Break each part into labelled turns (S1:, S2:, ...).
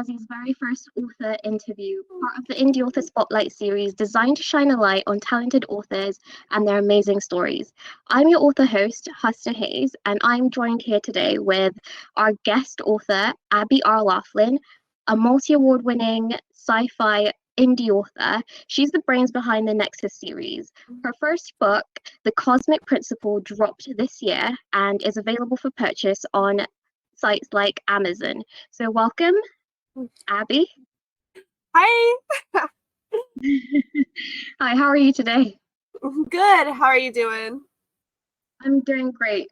S1: Naказzi's very first author interview, part of the Indie Author Spotlight series designed to shine a light on talented authors and their amazing stories. I'm your author host, Husna Haze, and I'm joined here today with our guest author, Abby R Laughlin, a multi-award winning sci-fi indie author. She's the brains behind the Nexus series. Her first book, The Cosmic Principle, dropped this year and is available for purchase on sites like Amazon. So welcome, Abby.
S2: Hi.
S1: Hi, how are you today?
S2: Good. How are you doing?
S1: I'm doing great.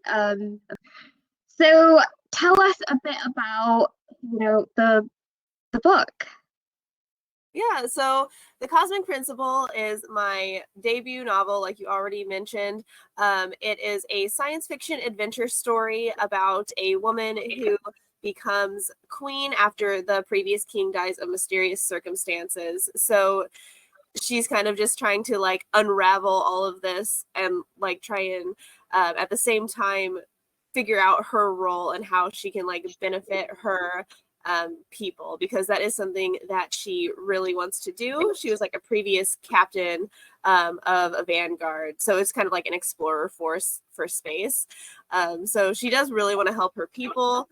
S1: So tell us a bit about, the book.
S2: Yeah, so The Cosmic Principle is my debut novel, like you already mentioned. It is a science fiction adventure story about a woman who becomes queen after the previous king dies of mysterious circumstances. So she's kind of just trying to like unravel all of this and like try and at the same time figure out her role and how she can like benefit her people, because that is something that she really wants to do. She was like a previous captain of a vanguard, so it's kind of like an explorer force for space. So she does really want to help her people,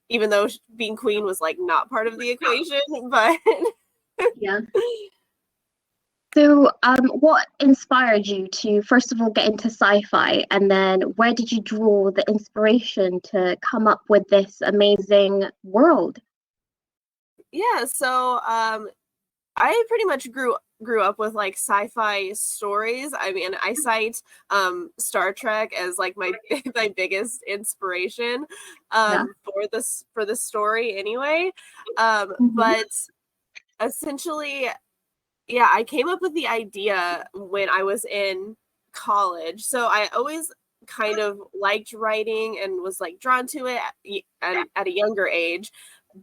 S2: even though being queen was like not part of the equation. But
S1: Yeah. So, what inspired you to first of all get into sci-fi, and then where did you draw the inspiration to come up with this amazing world?
S2: yeah, so I pretty much grew up with like sci-fi stories. I mean, I cite Star Trek as like my my biggest inspiration for the story anyway. But essentially, yeah, I came up with the idea when I was in college. So I always kind of liked writing and was like drawn to it at a younger age.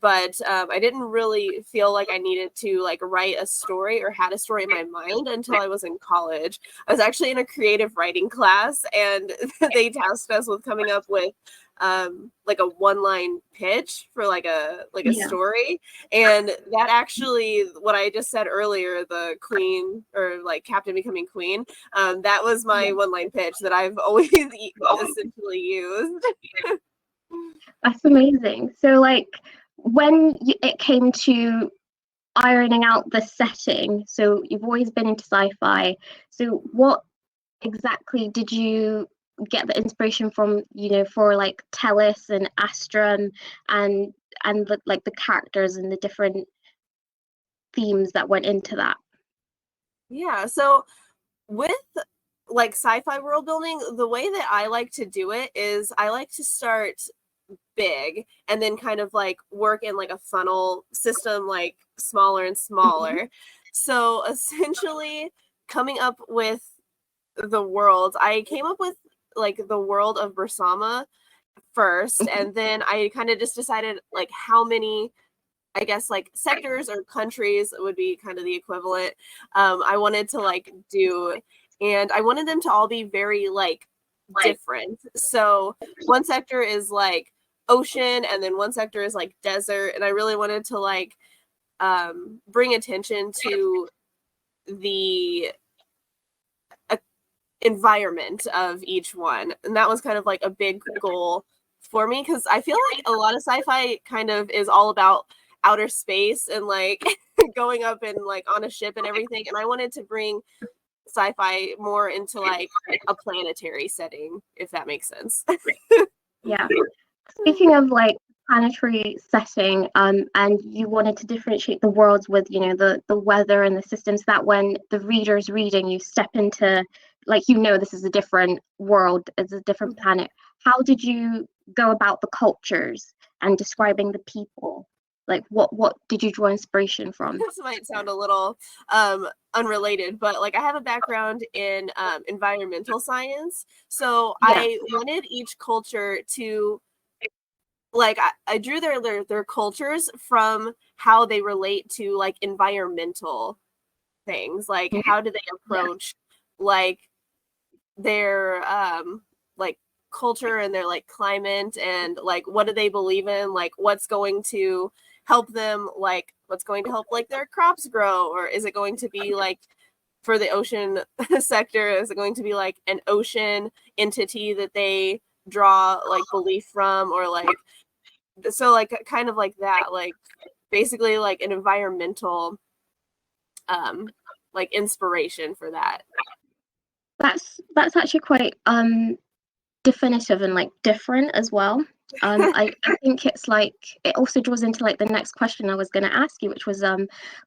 S2: But I didn't really feel like I needed to like write a story or had a story in my mind until I was in college. I was actually in a creative writing class, and they tasked us with coming up with like a one-line pitch for like a story. And that actually, what I just said earlier, the queen or like captain becoming queen, that was my one-line pitch that I've always essentially used.
S1: That's amazing. So, like, when it came to ironing out the setting, so you've always been into sci-fi. So, what exactly did you get the inspiration from? For like Tellus and Astra and like the characters and the different themes that went into that.
S2: Yeah, so with like sci-fi world building, the way that I like to do it is I like to start big and then kind of like work in like a funnel system, like smaller and smaller. So essentially coming up with the world, I came up with like the world of Bersama first, and then I kind of just decided like how many, I guess, like sectors or countries would be kind of the equivalent I wanted to like do, and I wanted them to all be very like different. So one sector is like ocean, and then one sector is like desert, and I really wanted to like bring attention to the environment of each one, and that was kind of like a big goal for me, because I feel like a lot of sci-fi kind of is all about outer space and like going up and like on a ship and everything, and I wanted to bring sci-fi more into like a planetary setting, if that makes sense.
S1: Yeah. Speaking of like planetary setting, and you wanted to differentiate the worlds with, the weather and the systems, that when the reader's reading, you step into, like, this is a different world, it's a different planet. How did you go about the cultures and describing the people? Like, what did you draw inspiration from?
S2: This might sound a little unrelated, but like I have a background in environmental science, so I wanted each culture to like I drew their cultures from how they relate to like environmental things, like how do they approach like their like culture and their like climate, and like what do they believe in, like what's going to help them, like what's going to help like their crops grow, or is it going to be like for the ocean sector, is it going to be like an ocean entity that they draw like belief from, or like so like kind of like that, like basically like an environmental like inspiration for that.
S1: That's actually quite definitive and like different as well. I think it's like it also draws into like the next question I was going to ask you, which was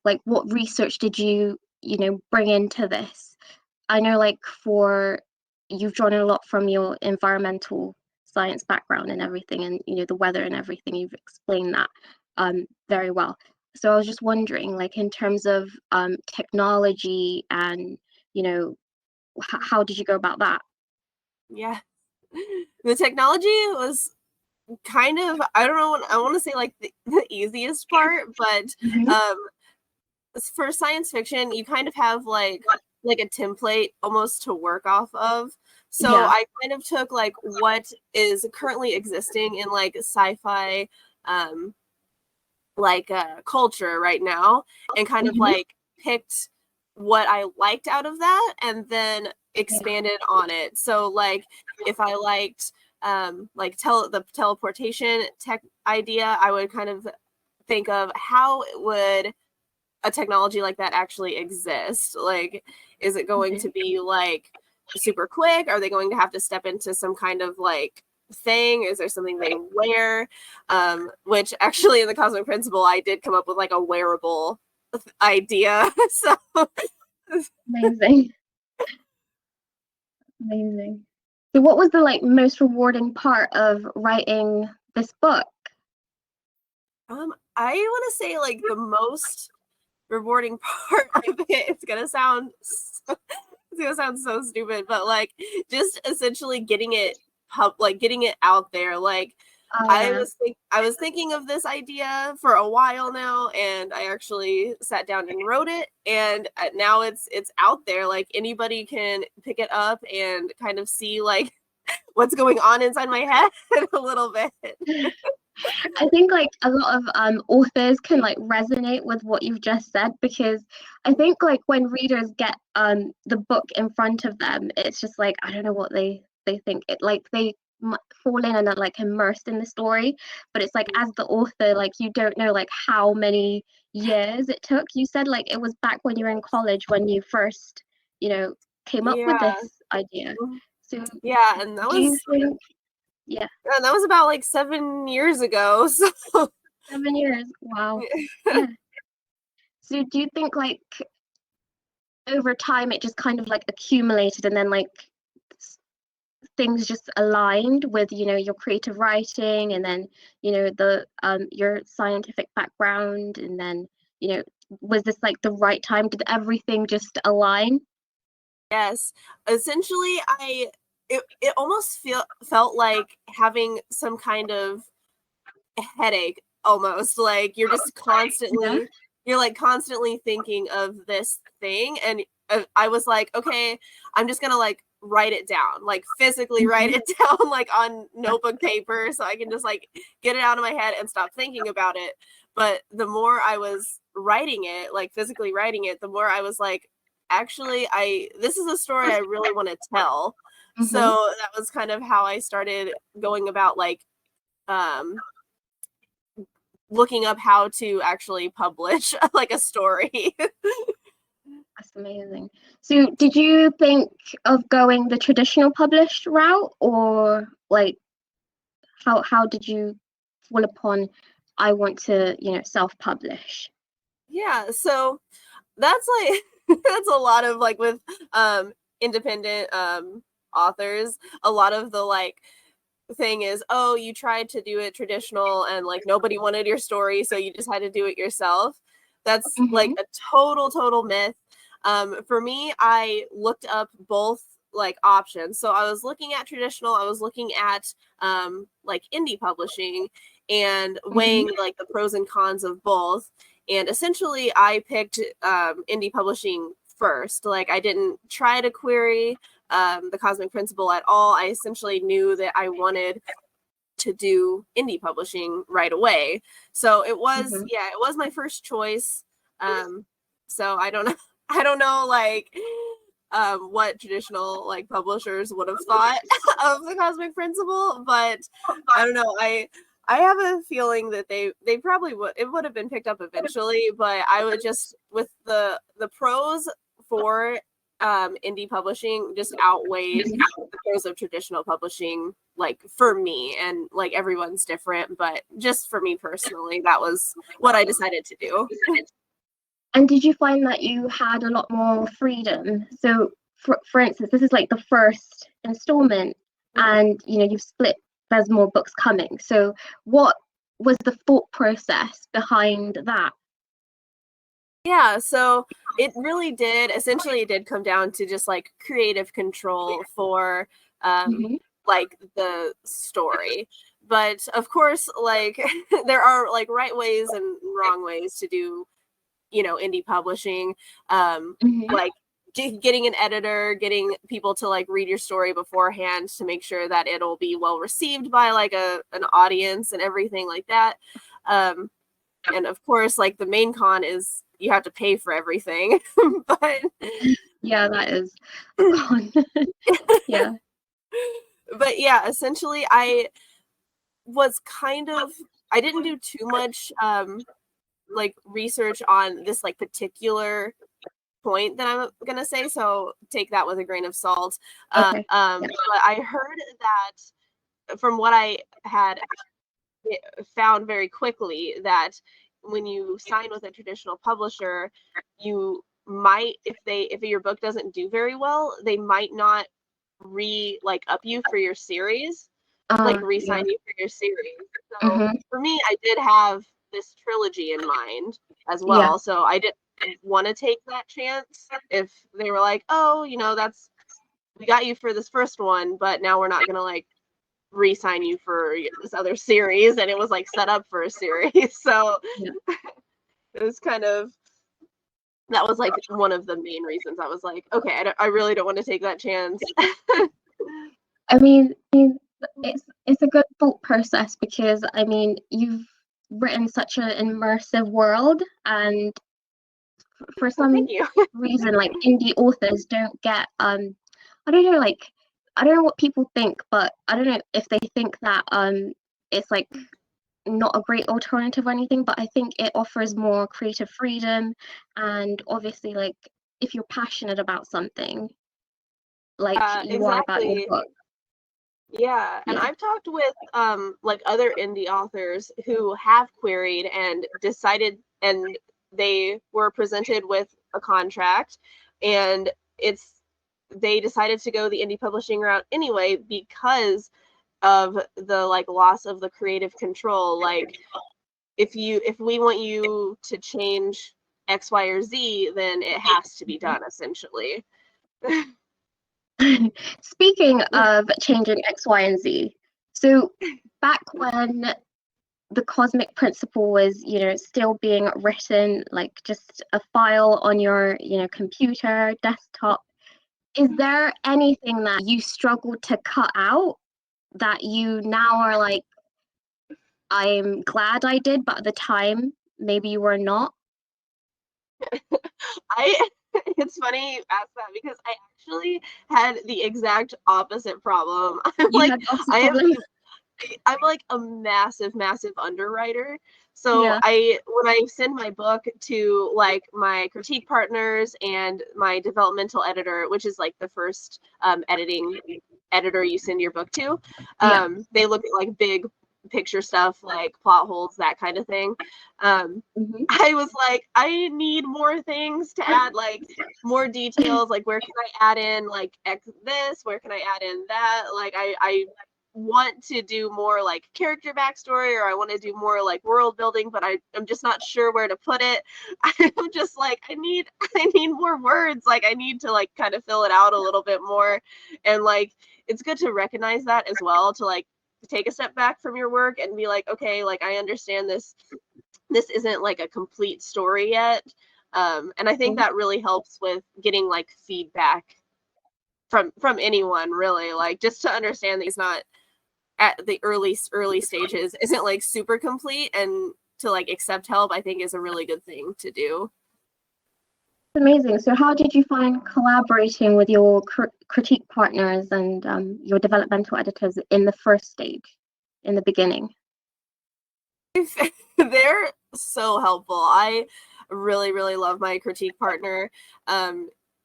S1: like what research did you bring into this? I know like for you've drawn a lot from your environmental science background and everything, and the weather and everything. You've explained that very well. So I was just wondering, like in terms of technology and how did you go about that?
S2: Yeah. The technology was kind of, I don't know, I want to say like the easiest part, but
S1: Mhm.
S2: for science fiction, you kind of have like a template almost to work off of. So
S1: Yeah.
S2: I kind of took like what is currently existing in like sci-fi like culture right now, and kind of
S1: Mhm.
S2: like picked what I liked out of that and then
S1: Yeah.
S2: expanded on it. So like if I liked like the teleportation tech idea, I would kind of think of how would a technology like that actually exist. Like, is it going to
S1: Mhm.
S2: be like super quick? Are they going to have to step into some kind of like thing? Is there something they wear? Which actually in the Cosmic Principle, I did come up with like a wearable idea. So
S1: Amazing. Amazing. So what was the like most rewarding part of writing this book?
S2: I want to say like the most rewarding part of it, it's gonna sound so stupid, but like just essentially getting it like getting it out there. Like
S1: Oh yeah.
S2: I was thinking of this idea for a while now, and I actually sat down and wrote it, and now it's out there. Like anybody can pick it up and kind of see like what's going on inside my head a little bit.
S1: I think like a lot of authors can like resonate with what you've just said, because I think like when readers get the book in front of them, it's just like I don't know what they think. It like they fall in and are like immersed in the story, but it's like as the author, like you don't know like how many years it took. You said like it was back when you were in college when you first you know came up with
S2: Yeah.
S1: this idea. So
S2: Yeah, and
S1: do you think, yeah,
S2: that was about like 7 years ago. So
S1: 7 years? Wow. Yeah. So do you think like over time it just kind of like accumulated and then like things just aligned with your creative writing and then the your scientific background, and then you know was this like the right time? Did everything just align?
S2: yes, essentially, it almost felt like having some kind of headache, almost like
S1: Yeah.
S2: you're like constantly thinking of this thing, and I was like, okay, I'm just gonna like write it down, like physically write
S1: Hmm.
S2: it down, like on notebook paper, so I can just like get it out of my head and stop thinking about it. But the more I was writing it, like physically writing it, the more I was like, actually, I this is a story I really want to tell. So
S1: Hmm.
S2: that was kind of how I started going about like um looking up how to actually publish like a story.
S1: That's amazing. So did you think of going the traditional published route, or like how did you fall upon I want to self-publish?
S2: Yeah, so that's like that's a lot of like with independent authors, a lot of the like thing is, oh, you tried to do it traditional and like nobody wanted your story, so you just had to do it yourself. That's like
S1: Hmm.
S2: a total myth. For me, I looked up both like options. So I was looking at traditional, I was looking at like indie publishing and weighing
S1: Hmm.
S2: like the pros and cons of both. And essentially I picked indie publishing first. Like I didn't try to query the Cosmic Principle at all. I essentially knew that I wanted to do indie publishing right away. So it was,
S1: Mhm.
S2: it was my first choice. So I don't know, I don't know, like, what traditional like publishers would have thought of the Cosmic Principle, but I don't know. I have a feeling that they probably would, it would have been picked up eventually, but I would just, with the pros for indie publishing just outweighed the pros of traditional publishing, like for me, and like everyone's different, but just for me personally, that was what I decided to do.
S1: And did you find that you had a lot more freedom? So, for instance, this is like the first installment, and you've split. There's more books coming. So, what was the thought process behind that?
S2: Yeah, so it really did. Essentially, it did come down to just like creative control for like the story. But of course, like there are like right ways and wrong ways to do, indie publishing. Like getting an editor, getting people to like read your story beforehand to make sure that it'll be well received by like an audience and everything like that. And of course, like the main con is you have to pay for everything. But
S1: yeah, that is a con. Yeah.
S2: But yeah, essentially I didn't do too much like research on this like particular point that I'm gonna say, so take that with a grain of salt.
S1: Okay.
S2: But I heard that from what I had found very quickly, that when you sign with a traditional publisher, you might, if your book doesn't do very well, they might not up you for your series, like re-sign you for your series. So for me, I did have this trilogy in mind as well. So I didn't want to take that chance if they were like, oh, we got you for this first one, but now we're not gonna like re-sign you for this other series, and it was like set up for a series. So it was kind of, that was like one of the main reasons I was like, okay, I really don't want to take that chance.
S1: I mean, it's a good thought process, because I mean, you've written such an immersive world, and for some reason, like indie authors don't get I don't know, like I don't know what people think, but I don't know if they think that it's like not a great alternative or anything, but I think it offers more creative freedom, and obviously, like, if you're passionate about something, like you are about your
S2: Exactly.
S1: book.
S2: Yeah, and I've talked with like other indie authors who have queried and decided, and they were presented with a contract, and they decided to go the indie publishing route anyway because of the like loss of the creative control. Like if we want you to change X, Y, or Z, then it has to be done essentially.
S1: Speaking of changing X, Y, and Z, so back when the Cosmic Principle was, still being written, like just a file on your, computer, desktop, is there anything that you struggled to cut out that you now are like, I'm glad I did, but at the time, maybe you were not?
S2: It's funny you ask that because I actually had the exact opposite problem.
S1: You had the opposite problem?
S2: I'm like a massive underwriter. So
S1: Yeah.
S2: when I send my book to like my critique partners and my developmental editor, which is like the first editing editor you send your book to, they look at like big picture stuff like plot holes, that kind of thing. I was like, I need more things to add, like more details, like where can I add in like this, where can I add in that, like I want to do more like character backstory, or I want to do more like world building, but I'm just not sure where to put it. I'm just like, I need more words, like I need to like kind of fill it out a little bit more. And like it's good to recognize that as well, to like take a step back from your work and be like, okay, like I understand this isn't like a complete story yet. And I think that really helps with getting like feedback from anyone, really, like just to understand that it's not at the early stages isn't like super complete, and to like accept help, I think, is a really good thing to do.
S1: Amazing. So how did you find collaborating with your critique partners and your developmental editors in the first stage, in the beginning?
S2: They're so helpful. I really, really love my critique partner.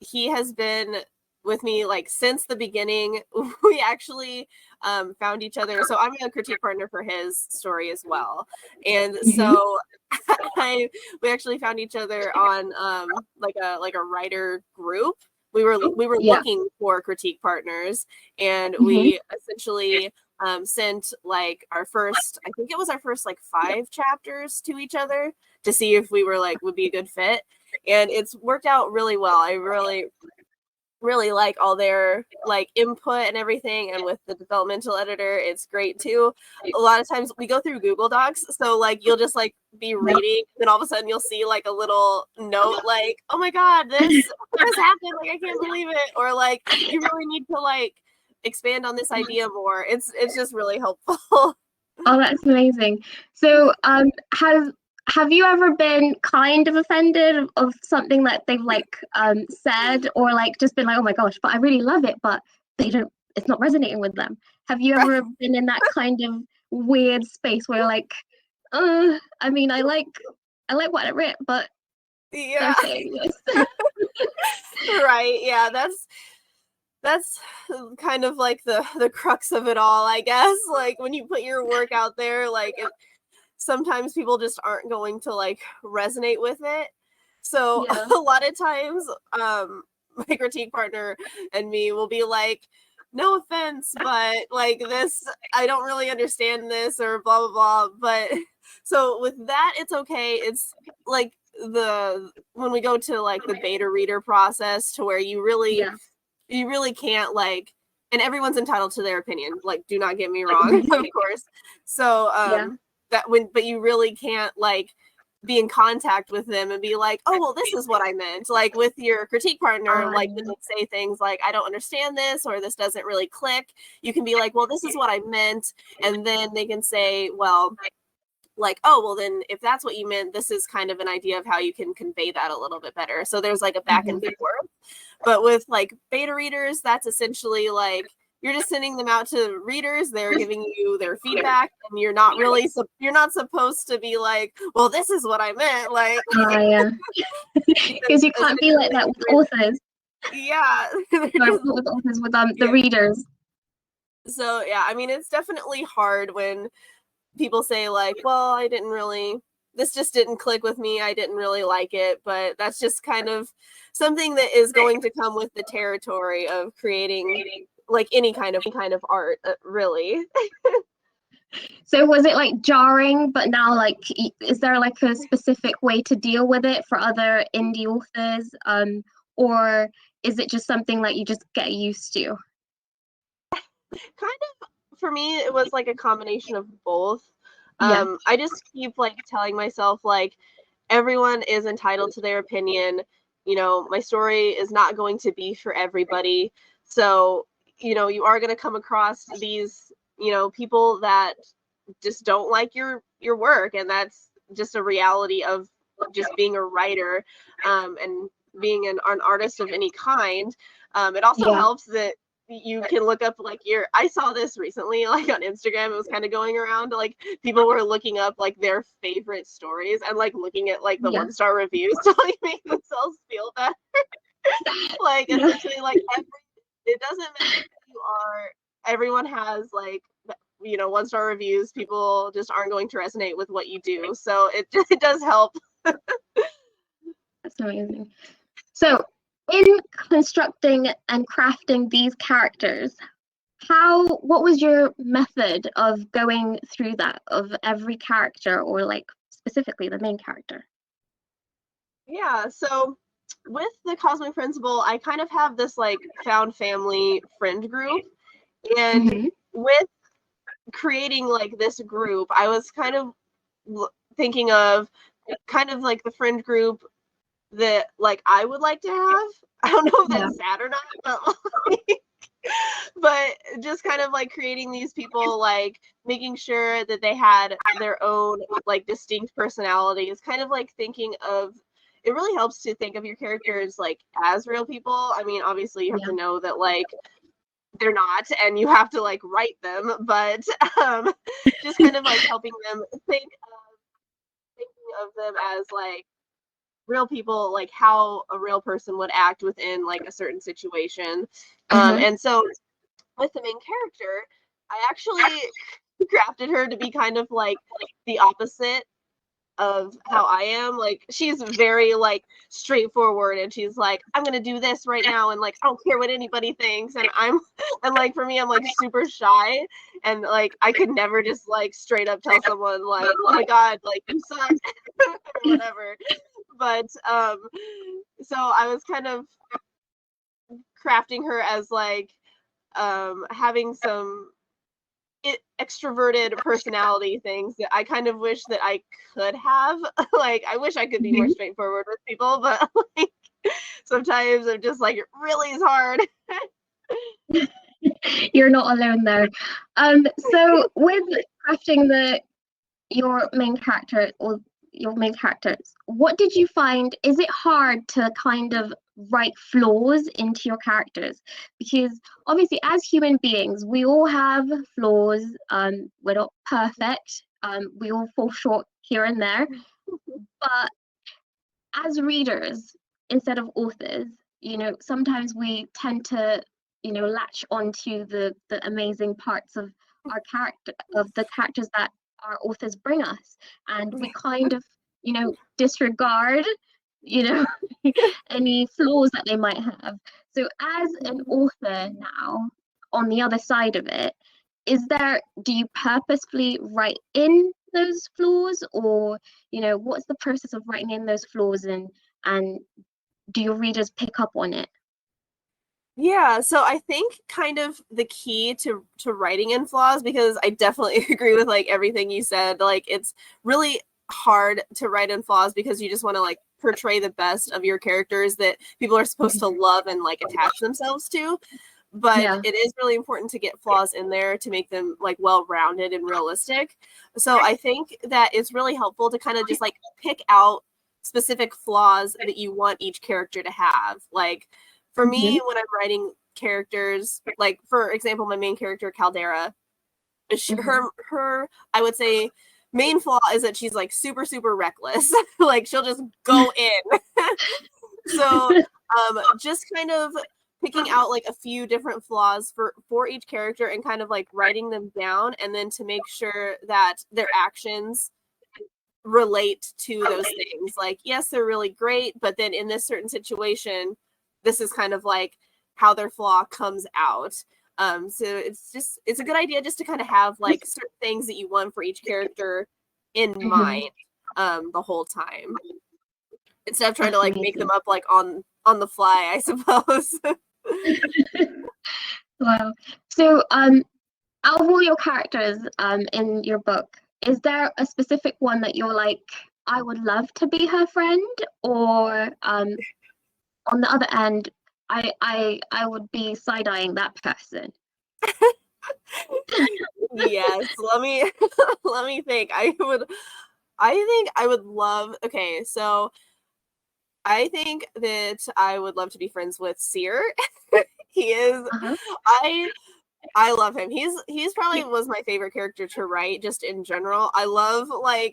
S2: He has been with me like since the beginning. We actually found each other. So I'm a critique partner for his story as well. And so we actually found each other on like a writer group. We were looking for critique partners, and we essentially sent like our first, I think it was our first like 5 chapters to each other to see if we were like would be a good fit, and it's worked out really well. I really like all their like input and everything, and with the developmental editor it's great too. A lot of times we go through Google Docs, so like you'll just like be reading, and all of a sudden you'll see like a little note like, oh my god, this happened, like I can't believe it, or like you really need to like expand on this idea more. It's just really helpful.
S1: Oh, that's amazing. So have you ever been kind of offended of something that they've like said, or like just been like, oh my gosh, but I really love it, but it's not resonating with them? Have you ever been in that kind of weird space where like, I mean, I like what I read, but
S2: yeah,
S1: they're saying this.
S2: right, yeah, that's kind of like the crux of it all, I guess. Like when you put your work out there, like sometimes people just aren't going to like resonate with it. So a lot of times my critique partner and me will be like, no offense, but like this, I don't really understand this, or blah blah blah. But so with that, it's okay. It's like when we go to like the beta reader process, to where you really can't like, and everyone's entitled to their opinion, like do not get me wrong, of course. So but you really can't like be in contact with them and be like, oh well, this is what I meant. Like with your critique partner, like when they say things like, I don't understand this, or this doesn't really click, you can be like, well, this is what I meant, and then they can say, well, like, oh well, then if that's what you meant, this is kind of an idea of how you can convey that a little bit better. So there's like a back and forth. But with like beta readers, that's essentially like you're just sending them out to readers, they're giving you their feedback, and you're not supposed to be like, well, this is what I meant, like
S1: because you can't be like that with authors.
S2: With
S1: authors, with the readers.
S2: So yeah, I mean, it's definitely hard when people say like, well, this just didn't click with me, I didn't really like it. But that's just kind of something that is going to come with the territory of creating like any kind of art, really.
S1: So was it like jarring, but now like is there like a specific way to deal with it for other indie authors, or is it just something that you just get used to?
S2: Kind of, for me it was like a combination of both. I just keep like telling myself like everyone is entitled to their opinion. You know, my story is not going to be for everybody. So, you know, you are going to come across these, you know, people that just don't like your work, and that's just a reality of just being a writer, and being an artist of any kind. It also helps that you can look up like I saw this recently like on Instagram, it was kind of going around, like people were looking up like their favorite stories and like looking at like the 1-star reviews to like make themselves feel better. Like essentially like it doesn't matter who you are, everyone has like, you know, 1-star reviews. People just aren't going to resonate with what you do, so it does help.
S1: That's amazing. So in constructing and crafting these characters, what was your method of going through that, of every character, or like specifically the main character?
S2: Yeah, so with the Cosmic Principle, I kind of have this like found family friend group, and with creating like this group, I was kind of thinking of kind of like the friend group that like I would like to have. I don't know if that's sad or not, but like, But just kind of like creating these people, like making sure that they had their own like distinct personalities, kind of like thinking of it really helps to think of your characters like as real people. I mean, obviously you have to know that like they're not and you have to like write them, but just kind of like helping them thinking of them as like real people, like how a real person would act within like a certain situation. And so with the main character, I actually crafted her to be kind of like the opposite of how I am. Like she's very like straightforward and she's like, I'm gonna do this right now and like I don't care what anybody thinks. And like for me I'm like super shy and like I could never just like straight up tell someone like, oh my god, like you suck or whatever. But so I was kind of crafting her as like having some extroverted personality things that I kind of wish that I could have. Like I wish I could be more straightforward with people, but like sometimes I'm just like it really is hard.
S1: You're not alone there. So with crafting your main character or your main characters, what did you find? Is it hard to kind of write flaws into your characters? Because obviously as human beings we all have flaws. We're not perfect. We all fall short here and there, but as readers instead of authors, sometimes we tend to latch onto the amazing parts of the characters that our authors bring us, and we kind of disregard you know any flaws that they might have. So as an author now, on the other side of it, do you purposefully write in those flaws, or what's the process of writing in those flaws, and do your readers pick up on it?
S2: Yeah, so I think kind of the key to writing in flaws, because I definitely agree with like everything you said. Like it's really hard to write in flaws because you just want to like portray the best of your characters that people are supposed to love and like attach themselves to. But it is really important to get flaws in there to make them like well-rounded and realistic. So I think that it's really helpful to kind of just like pick out specific flaws that you want each character to have. Like for me, when I'm writing characters, like for example, my main character Caldera, her I would say main flaw is that she's like super super reckless. Like she'll just go in. So just kind of picking out like a few different flaws for each character and kind of like writing them down, and then to make sure that their actions relate to those things. Like yes, they're really great, but then in this certain situation, this is kind of like how their flaw comes out. So it's a good idea just to kind of have like certain things that you want for each character in mind the whole time, instead of trying to like make them up like on the fly, I suppose.
S1: Wow. So out of all your characters in your book, is there a specific one that you're like, I would love to be her friend, or on the other end, I would be side-eyeing that person?
S2: Yes, let me think. I think I would love, okay, so I think that I would love to be friends with Seer. He is I love him. He's probably was my favorite character to write just in general. I love like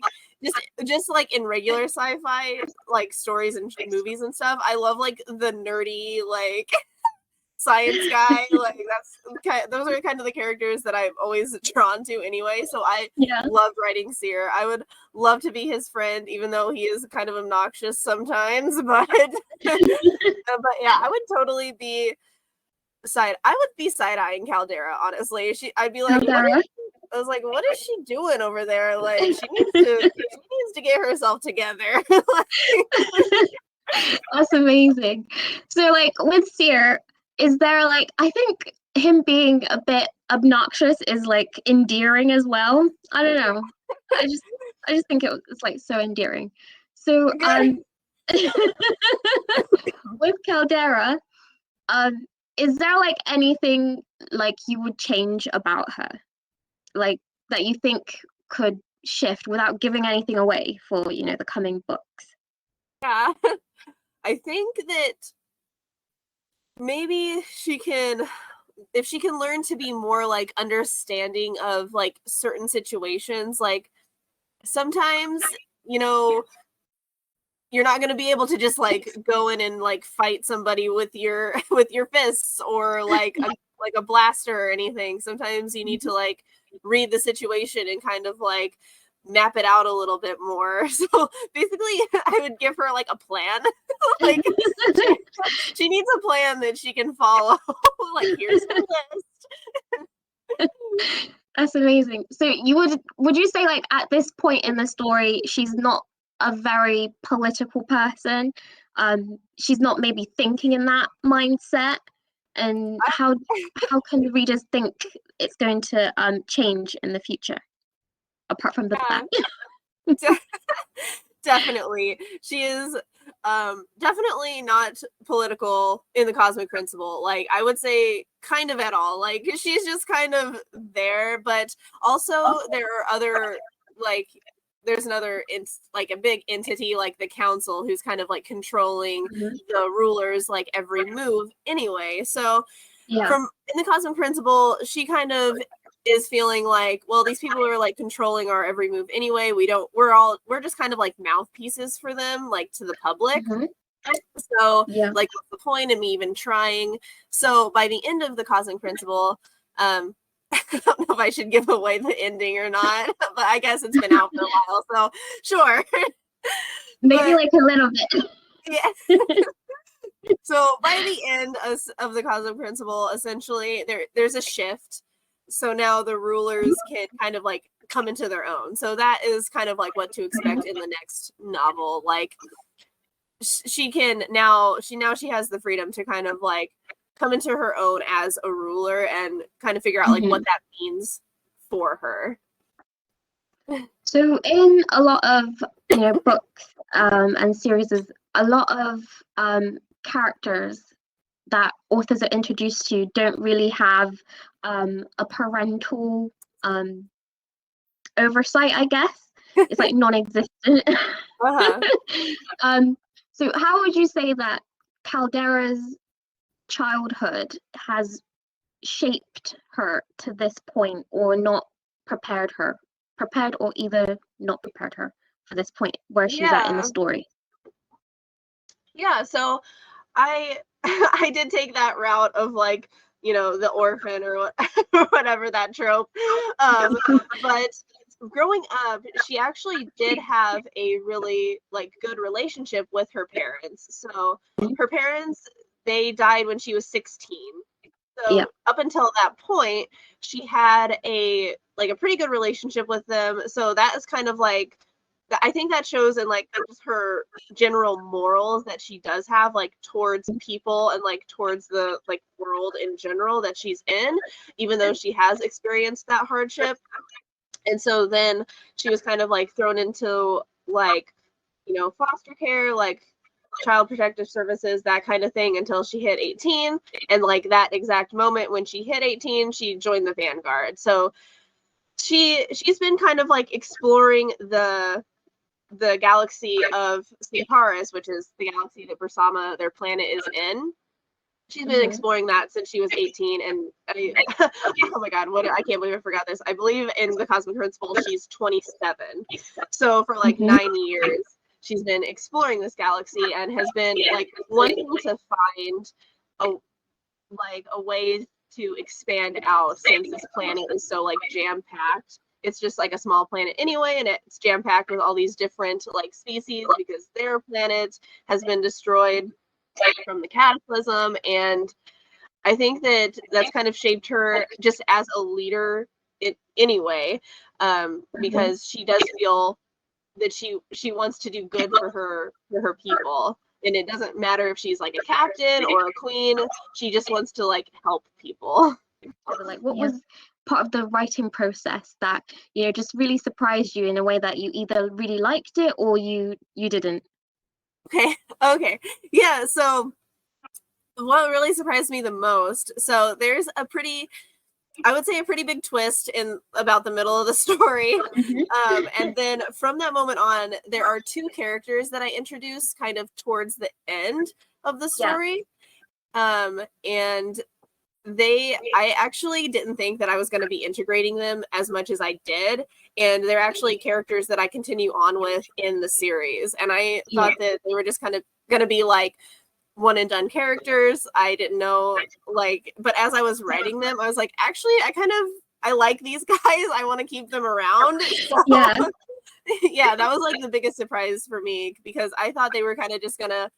S2: just like in regular sci-fi like stories and movies and stuff. I love like the nerdy like science guy. Like those are kind of the characters that I'm always drawn to anyway. So I love writing Seer. I would love to be his friend, even though he is kind of obnoxious sometimes. But but yeah, I would totally be side-eyeing Caldera, honestly. I'd be like, I was like, what is she doing over there? Like, she needs to get herself together.
S1: That's amazing. So like with Seer, is there like, I think him being a bit obnoxious is like endearing as well. I don't know. I just think it's like so endearing. So with Caldera, is there like anything like you would change about her, like that you think could shift without giving anything away for, you know, the coming books?
S2: Yeah. I think that maybe if she can learn to be more like understanding of like certain situations, like sometimes, you know, you're not going to be able to just like go in and like fight somebody with your with your fists or like a blaster or anything. Sometimes you need to like read the situation and kind of like map it out a little bit more. So basically I would give her like a plan. Like she needs a plan that she can follow. Like, here's the list.
S1: That's amazing. So would you say like at this point in the story she's not a very political person? She's not maybe thinking in that mindset, and how can the readers think it's going to change in the future apart from the plan?
S2: Definitely. She is definitely not political in the Cosmic Principle. Like, I would say kind of at all. Like, she's just kind of there, but also there are other, like, there's another like a big entity like the council who's kind of like controlling the rulers like every move anyway. So from in the Cosmic Principle, she kind of is feeling like, well, these people are like controlling our every move anyway. We're just kind of like mouthpieces for them, like to the public. So like what's the point of me even trying? So by the end of the Cosmic Principle, I don't know if I should give away the ending or not, but I guess it's been out for a while, so sure.
S1: Maybe like a little bit.
S2: Yeah. So by the end of the Cosmic Principle, essentially there's a shift. So now the rulers can kind of like come into their own. So that is kind of like what to expect in the next novel. Like she has the freedom to kind of like come into her own as a ruler and kind of figure out like what that means for her.
S1: So in a lot of, you know, books and series, a lot of characters that authors are introduced to don't really have a parental oversight, I guess. It's like non-existent. So how would you say that Caldera's childhood has shaped her to this point, or not prepared or either not prepared her for this point where she's at in the story?
S2: Yeah, so I did take that route of like, you know, the orphan or whatever that trope. But growing up, she actually did have a really like good relationship with her parents. So her parents, they died when she was 16. So up until that point, she had a pretty good relationship with them. So that is kind of like, I think that shows in like just her general morals that she does have like towards people and like towards the like world in general that she's in, even though she has experienced that hardship. And so then she was kind of like thrown into like, you know, foster care, like child protective services, that kind of thing, until she hit 18. And like that exact moment when she hit 18, she joined the Vanguard. So she's been kind of like exploring the galaxy of Centaurus, which is the galaxy that Bersama, their planet, is in. She's been exploring that since she was 18, and oh my god, I can't believe I forgot this. I believe in the Cosmic Principle she's 27. So for like 9 years, she's been exploring this galaxy and has been like wanting to find a way to expand out, since this planet is so like jam-packed. It's just like a small planet anyway, and it's jam-packed with all these different like species because their planet has been destroyed from the cataclysm. And I think that that's kind of shaped her just as a leader anyway, because she does feel that she wants to do good for her people. And it doesn't matter if she's like a captain or a queen, she just wants to like help people.
S1: Like, what was part of the writing process that, you know, just really surprised you in a way that you either really liked it or you didn't?
S2: Okay. Yeah, so what really surprised me the most, so there's I would say a pretty big twist in about the middle of the story. And then from that moment on, there are two characters that I introduce kind of towards the end of the story. And I actually didn't think that I was going to be integrating them as much as I did. And they're actually characters that I continue on with in the series. And I thought that they were just kind of going to be like one and done characters. I didn't know, like, but as I was writing them, I was like, actually, I like these guys. I want to keep them around. So, yeah, that was like the biggest surprise for me, because I thought they were kind of just gonna,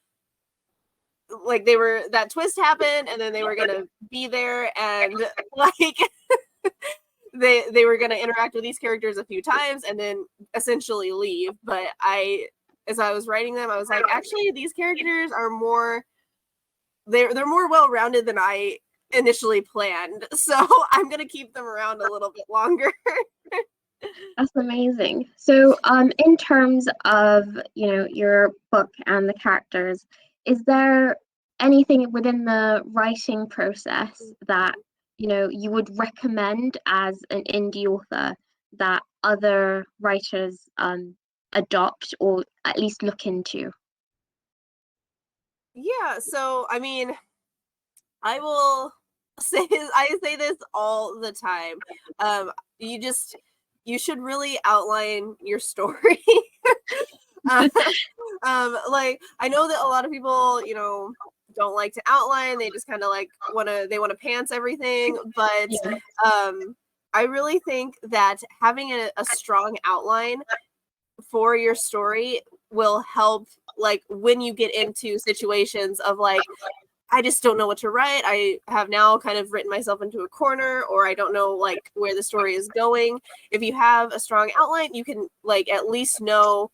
S2: like, that twist happened and then they were gonna be there, and like they were gonna interact with these characters a few times and then essentially leave. But as I was writing them, I was like, actually, these characters are more, they're more well-rounded than I initially planned. So I'm going to keep them around a little bit longer.
S1: That's amazing. So, in terms of, your book and the characters, is there anything within the writing process that, you would recommend as an indie author that other writers adopt or at least look into?
S2: Yeah, so I mean, I will I say this all the time. You should really outline your story. um, like, I know that a lot of people, don't like to outline. They just kind of like they want to pants everything. But I really think that having a strong outline for your story will help, like, when you get into situations of like, I just don't know what to write. I have now kind of written myself into a corner, or I don't know like where the story is going. If you have a strong outline, you can like at least know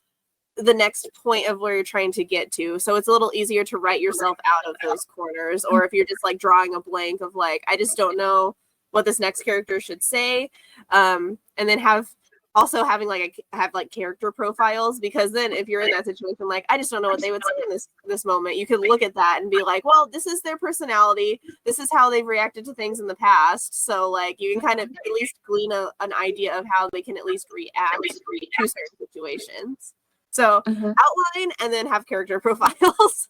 S2: the next point of where you're trying to get to. So it's a little easier to write yourself out of those corners. Or if you're just like drawing a blank of like, I just don't know what this next character should say. And then having like character profiles, because then if you're in that situation, like, I just don't know what they would say in this moment, you can look at that and be like, well, this is their personality, this is how they've reacted to things in the past. So like you can kind of at least glean an idea of how they can at least react to certain situations. So outline and then have character profiles.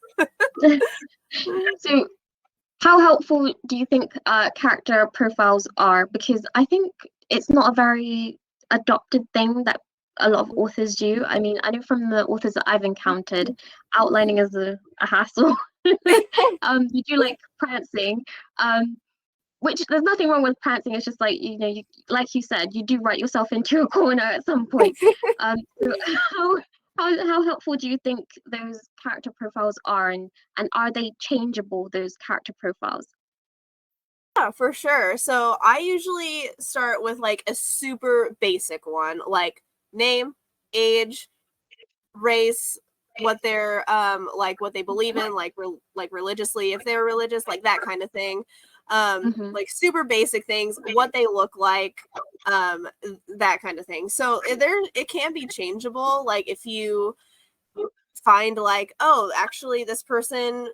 S1: So how helpful do you think character profiles are? Because I think it's not a very adopted thing that a lot of authors do. I mean, I know from the authors that I've encountered, outlining is a hassle. You do like prancing, which there's nothing wrong with prancing. It's just like, like you said, you do write yourself into a corner at some point. So how helpful do you think those character profiles are, and are they changeable, those character profiles?
S2: Yeah, for sure. So I usually start with like a super basic one, like name, age, race, what they're like what they believe in, like like religiously, if they're religious, like that kind of thing. Like super basic things, what they look like, that kind of thing. So it can be changeable. Like if you find like, oh, actually this person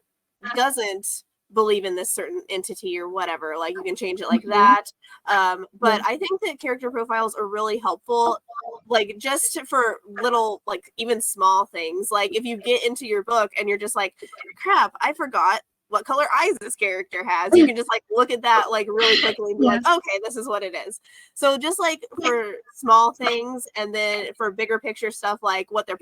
S2: doesn't believe in this certain entity or whatever, like you can change it like that. But I think that character profiles are really helpful, like just for little, like even small things. Like if you get into your book and you're just like, crap, I forgot what color eyes this character has, you can just like look at that like really quickly and be like, okay, this is what it is. So just like for small things, and then for bigger picture stuff, like what their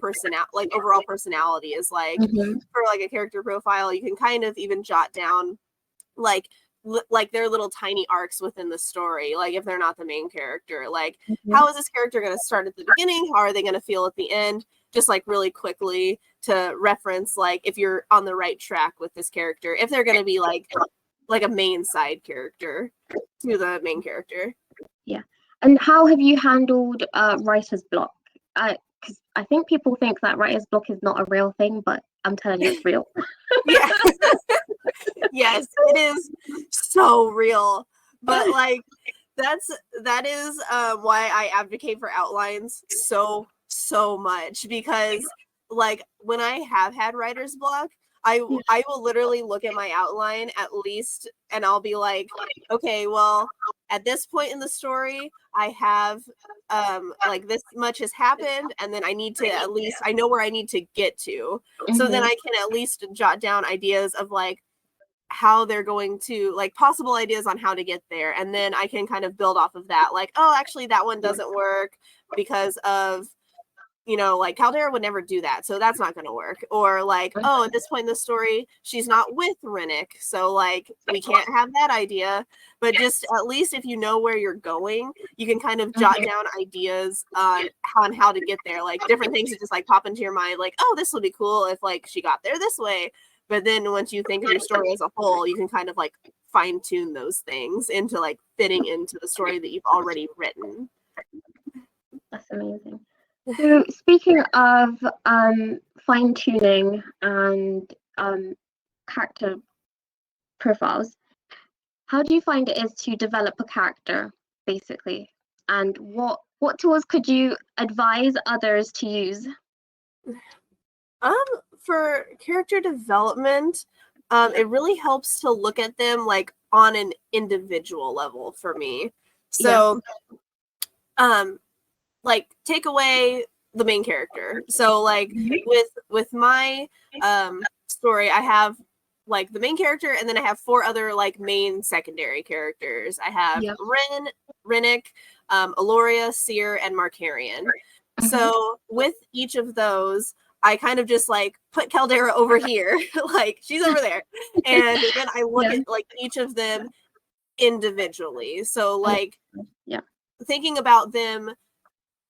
S2: like overall personality is like. For like a character profile, you can kind of even jot down like their little tiny arcs within the story. Like if they're not the main character, like how is this character going to start at the beginning, how are they going to feel at the end, just like really quickly to reference like if you're on the right track with this character, if they're going to be like a main side character to the main character.
S1: Yeah. And how have you handled writer's block? Because I think people think that writer's block is not a real thing, but I'm telling you, it's real.
S2: Yeah. Yes, it is so real. But like that is why I advocate for outlines so much, because like when I have had writer's block, I will literally look at my outline at least, and I'll be like, okay, well, at this point in the story, I have like this much has happened, and then I need to at least, I know where I need to get to. So then I can at least jot down ideas of like how they're going to, like, possible ideas on how to get there, and then I can kind of build off of that, like, oh, actually that one doesn't work because of, you know, like Caldera would never do that, so that's not going to work. Or like, oh, at this point in the story, she's not with Rennick, so like we can't have that idea. But just at least if you know where you're going, you can kind of jot down ideas on how to get there, like different things that just like pop into your mind, like, oh, this would be cool if like she got there this way. But then once you think of your story as a whole, you can kind of like fine tune those things into like fitting into the story that you've already written.
S1: That's amazing. So speaking of fine tuning and character profiles, how do you find it is to develop a character, basically? And what tools could you advise others to use?
S2: For character development, it really helps to look at them like on an individual level for me. So, like take away the main character. So like with my story, I have like the main character, and then I have 4 other like main secondary characters. I have Rennick, Aloria, Seer, and Markarian. So with each of those, I kind of just like put Caldera over here, like she's over there, and then I look at like each of them individually. So like thinking about them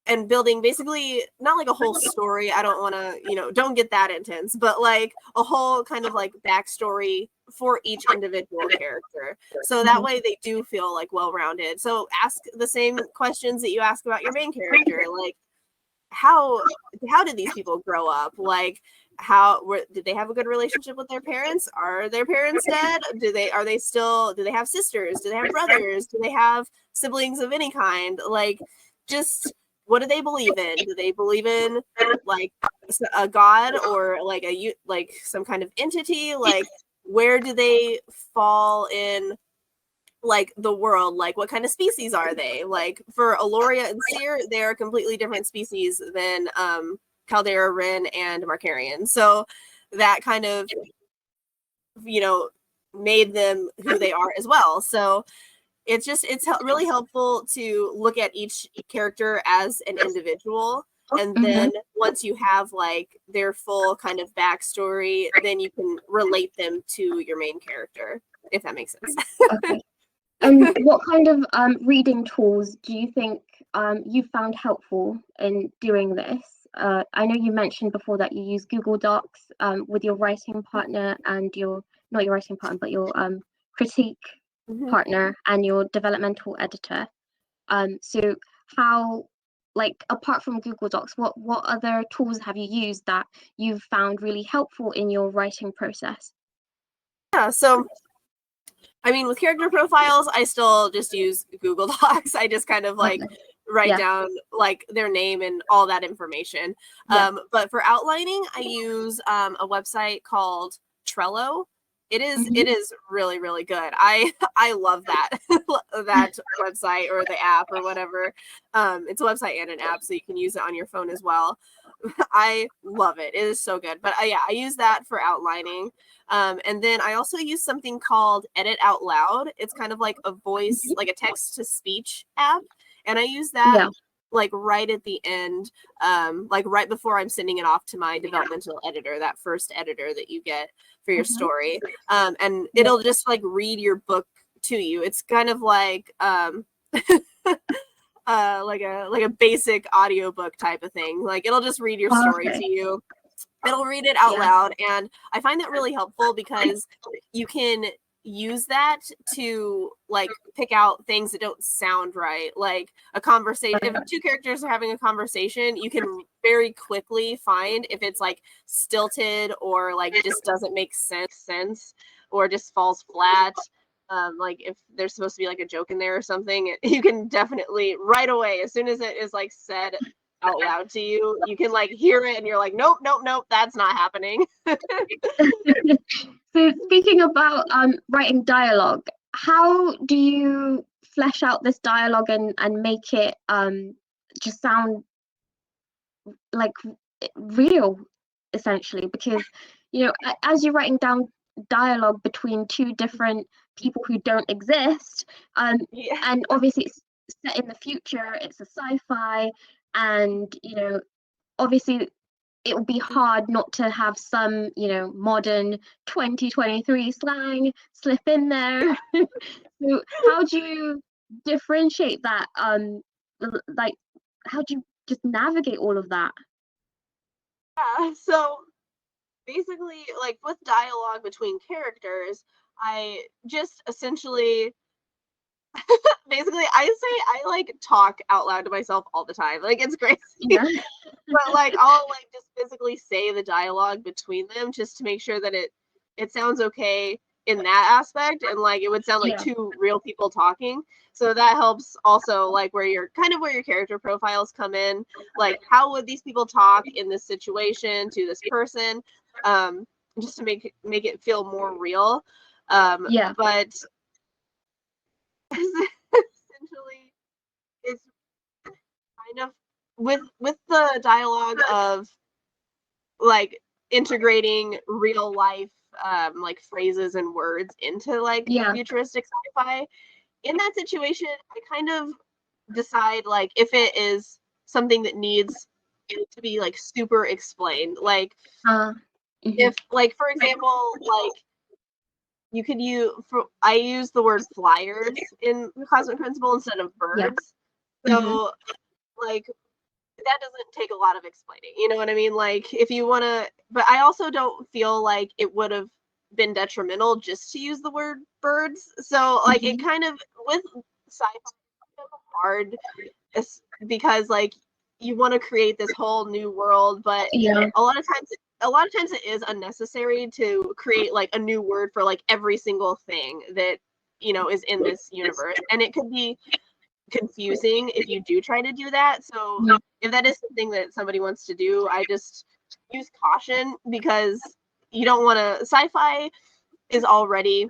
S2: and building basically not like a whole story. I don't want to, you know, don't get that intense, but like a whole kind of like backstory for each individual character. So that way they do feel like well-rounded. So ask the same questions that you ask about your main character, like how did these people grow up? Like did they have a good relationship with their parents? Are their parents dead? Do they have sisters? Do they have brothers? Do they have siblings of any kind? Like, just what do they believe in? Do they believe in like a god or like like some kind of entity? Like, where do they fall in like the world? Like, what kind of species are they? Like for Aloria and Seer, they're completely different species than Caldera, Rin, and Markarian. So that kind of, you know, made them who they are as well. So it's really helpful to look at each character as an individual. And then once you have like their full kind of backstory, then you can relate them to your main character, if that makes sense.
S1: Okay. And what kind of reading tools do you think you found helpful in doing this? I know you mentioned before that you use Google Docs with your writing partner and not your writing partner, but your critique partner and your developmental editor. So how, like, apart from Google Docs, what other tools have you used that you've found really helpful in your writing process?
S2: Yeah, so I mean, with character profiles, I still just use Google Docs. I just kind of like write down like their name and all that information. But for outlining, I use a website called Trello. It is really, really good. I love that that website or the app or whatever. It's a website and an app, so you can use it on your phone as well. I love it. It is so good. But I use that for outlining. And then I also use something called Edit Out Loud. It's kind of like a voice, like a text to speech app. And I use that like right at the end, like right before I'm sending it off to my developmental editor, that first editor that you get for your story. And it'll just like read your book to you. It's kind of like like a basic audiobook type of thing. Like it'll just read your story to you. It'll read it out loud, and I find that really helpful because you can use that to like pick out things that don't sound right. Like a conversation, if 2 characters are having a conversation, you can very quickly find if it's like stilted or like just doesn't make sense or just falls flat. Like if there's supposed to be like a joke in there or something, you can definitely right away, as soon as it is like said out loud to you. You can like hear it and you're like, nope, nope, nope, that's not happening.
S1: So speaking about writing dialogue, how do you flesh out this dialogue and make it just sound like real, essentially? Because as you're writing down dialogue between two different people who don't exist,
S2: Yeah.
S1: and obviously it's set in the future, it's a sci-fi, and obviously it would be hard not to have some modern 2023 slang slip in there. So how do you differentiate that, like how do you just navigate all of that?
S2: Yeah. So basically, like with dialogue between characters, I just essentially basically I say I like talk out loud to myself all the time. Like it's crazy.
S1: Yeah.
S2: But like I'll like just physically say the dialogue between them just to make sure that it sounds okay in that aspect, and like it would sound like
S1: Yeah.
S2: two real people talking. So that helps also like where your character profiles come in. Like how would these people talk in this situation to this person? Just to make it feel more real.
S1: Yeah.
S2: But essentially it's kind of with the dialogue of like integrating real life like phrases and words into like
S1: Yeah.
S2: futuristic sci-fi. In that situation, I kind of decide like if it is something that needs it to be like super explained. Like if like for example, like you could I use the word flyers in the Cosmic Principle instead of
S1: Yeah.
S2: birds. So like that doesn't take a lot of explaining. You know what I mean? Like if you want to, but I also don't feel like it would have been detrimental just to use the word birds. So like it kind of with sci-fi it's kind of hard because like you want to create this whole new world, but
S1: Yeah.
S2: a lot of times it is unnecessary to create like a new word for like every single thing that is in this universe, and it could be confusing if you do try to do that. So if that is something that somebody wants to do, I just use caution, because you don't want to sci-fi is already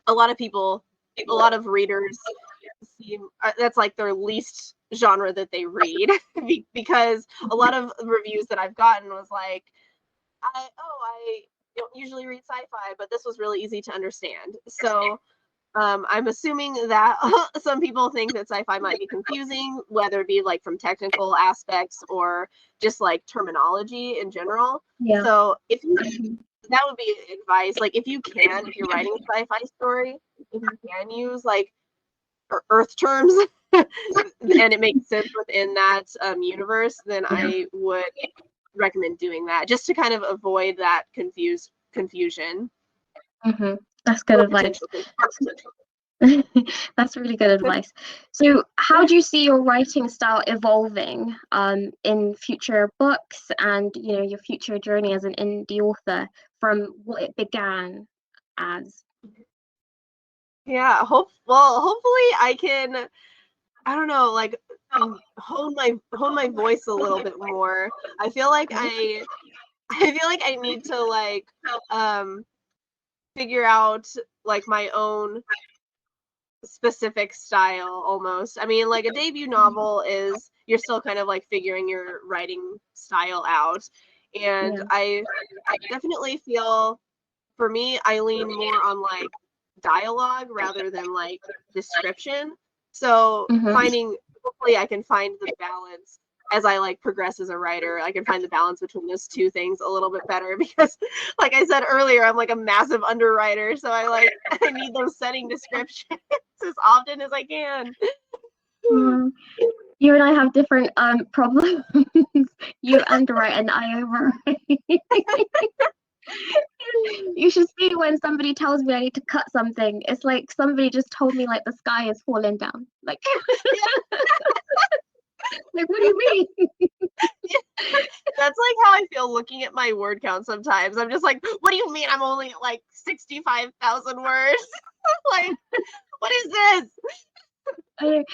S2: a lot of readers seem that's like their least genre that they read because a lot of reviews that I've gotten was like I don't usually read sci-fi, but this was really easy to understand. So I'm assuming that some people think that sci-fi might be confusing, whether it be like from technical aspects or just like terminology in general.
S1: Yeah.
S2: So that would be advice. Like if you're writing a sci-fi story, if you can use like Earth terms and it makes sense within that universe, then I would recommend doing that just to kind of avoid that confusion.
S1: That's good advice. That's really good advice. So how do you see your writing style evolving in future books and your future journey as an indie author from what it began as?
S2: Yeah, hopefully I can, I don't know, like hone my voice a little bit more. I feel like I need to like figure out like my own specific style almost. I mean, like a debut novel is you're still kind of like figuring your writing style out. And
S1: Yeah.
S2: I definitely feel for me I lean more on like dialogue rather than like description. So hopefully I can find the balance as I like progress as a writer. I can find the balance between those two things a little bit better because like I said earlier, I'm like a massive underwriter. So I need those setting descriptions as often as I can.
S1: You and I have different problems. You underwrite and I overwrite. You should see when somebody tells me I need to cut something. It's like somebody just told me like the sky is falling down. Like, like what do you mean?
S2: That's like how I feel looking at my word count sometimes. I'm just like, what do you mean I'm only at like 65,000 words? Like, what is this?
S1: And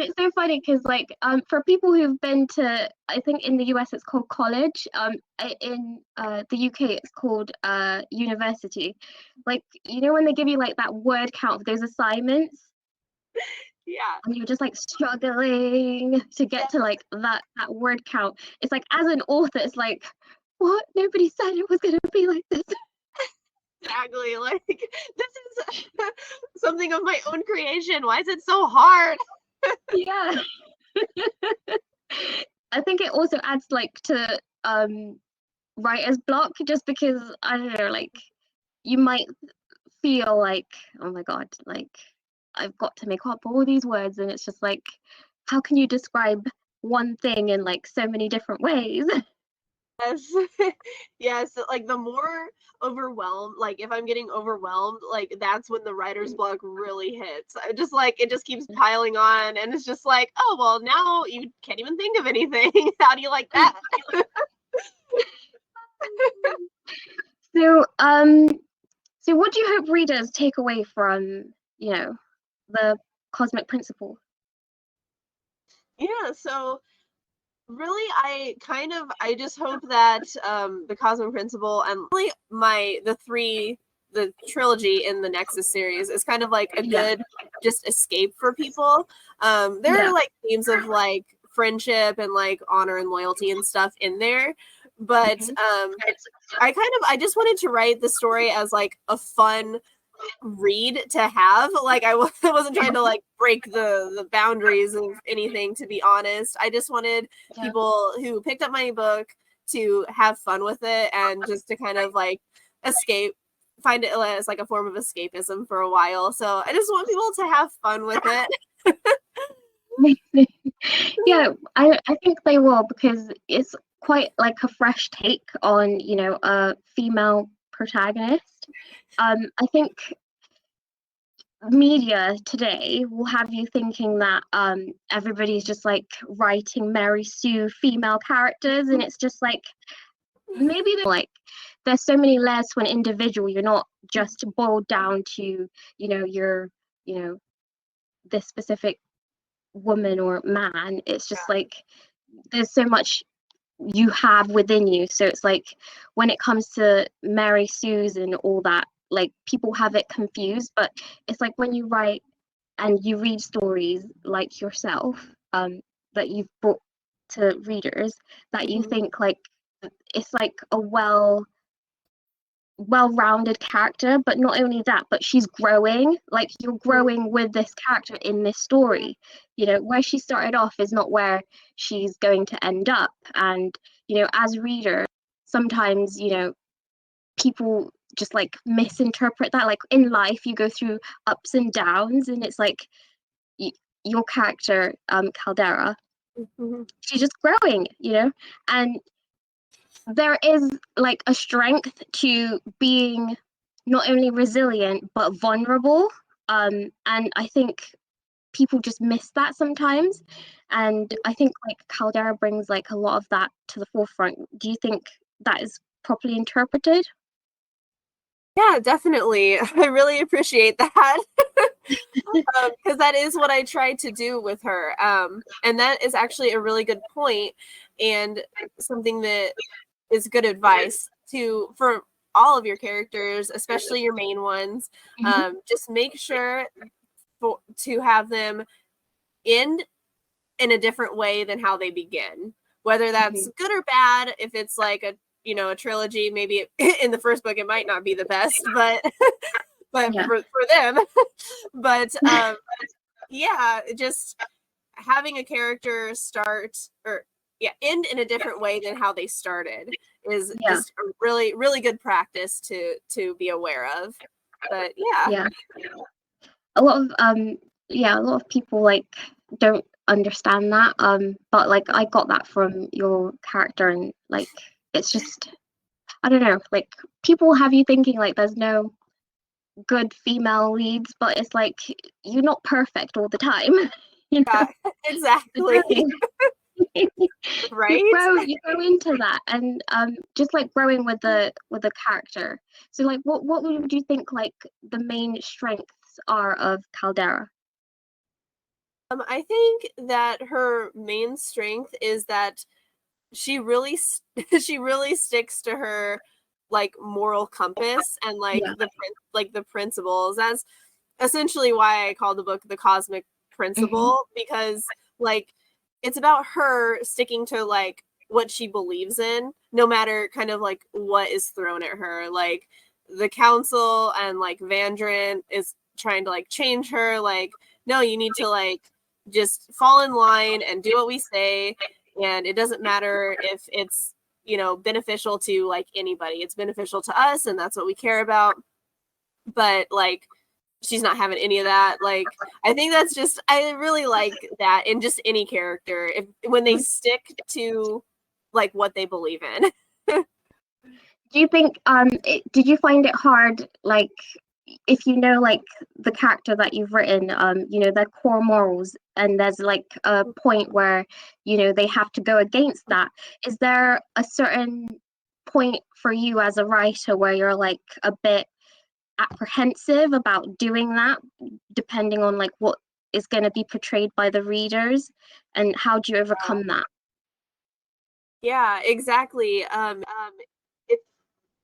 S1: it's so funny because like for people who've been to, I think in the US it's called college, in the UK it's called university. Like you know when they give you like that word count of those assignments
S2: Yeah.
S1: and you're just like struggling to get to like that word count. It's like as an author, it's like, what? Nobody said it was gonna be like this.
S2: Exactly. Like this is something of my own creation. Why is it so hard?
S1: Yeah. I think it also adds like to writer's block just because I don't know, like you might feel like, oh my God, like I've got to make up all these words, and it's just like, how can you describe one thing in like so many different ways?
S2: Yes. Yes. Like the more overwhelmed, like if I'm getting overwhelmed, like that's when the writer's block really hits. I just like it just keeps piling on and it's just like, oh well now you can't even think of anything. How do you like that?
S1: So, so what do you hope readers take away from, you know, the cosmic principle?
S2: Yeah, so really I just hope that the Cosmo Principle and really the trilogy in the Nexus series is kind of like a
S1: Yeah,
S2: good just escape for people. There
S1: yeah,
S2: are like themes of like friendship and like honor and loyalty and stuff in there, but
S1: mhm,
S2: I just wanted to write the story as like a fun read to have. Like I wasn't trying to like break the boundaries of anything, to be honest. I just wanted
S1: yeah.
S2: people who picked up my book to have fun with it and just to kind of like escape, find it as like a form of escapism for a while. So I just want people to have fun with it.
S1: Yeah, I think they will because it's quite like a fresh take on, you know, a female protagonist. I think media today will have you thinking that everybody's just like writing Mary Sue female characters, and it's just like maybe like there's so many layers to an individual. You're not just boiled down to, you know, your, you know, this specific woman or man. It's just like there's so much you have within you. So it's like when it comes to Mary Sue's and all that, like people have it confused, but it's like when you write and you read stories like yourself, that you've brought to readers, that you
S2: Mhm.
S1: think like it's like a well-rounded character, but not only that, but she's growing, like you're growing with this character in this story. You know, where she started off is not where she's going to end up. And you know, as readers, sometimes, you know, people just like misinterpret that. Like in life you go through ups and downs, and it's like your character, Caldera,
S2: Mhm.
S1: she's just growing, you know. And there is like a strength to being not only resilient but vulnerable. And I think people just miss that sometimes. And I think like Caldera brings like a lot of that to the forefront. Do you think that is properly interpreted?
S2: Yeah, definitely. I really appreciate that. Because that is what I tried to do with her. And that is actually a really good point and something that is good advice to for all of your characters, especially your main ones.
S1: Mm-hmm.
S2: Just make sure to have them end in a different way than how they begin. Whether
S1: Mm-hmm.
S2: that's good or bad, if it's like a trilogy, maybe in the first book it might not be the best, but
S1: Yeah.
S2: for them. But yeah, just having a character start or yeah, end in a different way than how they started is
S1: Yeah.
S2: just a really, really good practice to be aware of. But yeah.
S1: Yeah. A lot of yeah, a lot of people like don't understand that. But like I got that from your character, and like it's just I don't know, like people have you thinking like there's no good female leads, but it's like you're not perfect all the time. You know,
S2: Yeah,
S1: the
S2: exactly.
S1: journey.
S2: Right?
S1: You grow into that, and just like growing with the character. So like what would you think like the main strengths are of Caldera?
S2: I think that her main strength is that she really she really sticks to her like moral compass and like
S1: Yeah.
S2: the principles. That's essentially why I call the book The Cosmic Principle, because like it's about her sticking to like what she believes in, no matter kind of like what is thrown at her. Like the council and like Vandrin is trying to like change her. Like, no, you need to like just fall in line and do what we say. And it doesn't matter if it's, you know, beneficial to like anybody. It's beneficial to us, and that's what we care about. But like, she's not having any of that. Like, I think that's just, I really like that in just any character, if when they stick to like what they believe in.
S1: Do you think did you find it hard, like, if you know like the character that you've written, you know, their core morals, and there's like a point where, you know, they have to go against that, is there a certain point for you as a writer where you're like a bit apprehensive about doing that, depending on like what is going to be portrayed by the readers, and how do you overcome that?
S2: Yeah, exactly. It's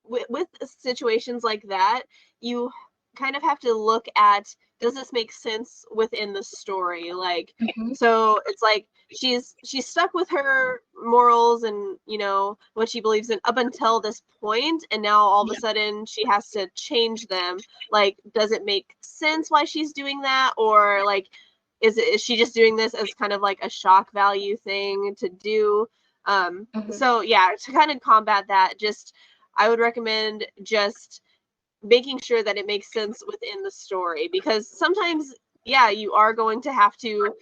S2: with situations like that, you kind of have to look at, does this make sense within the story? Like, so it's like she's stuck with her morals and, you know, what she believes in up until this point, and now all of a sudden she has to change them. Like, does it make sense why she's doing that, or like is she just doing this as kind of like a shock value thing to do? So yeah, to kind of combat that, just I would recommend just making sure that it makes sense within the story, because sometimes, yeah, you are going to have to,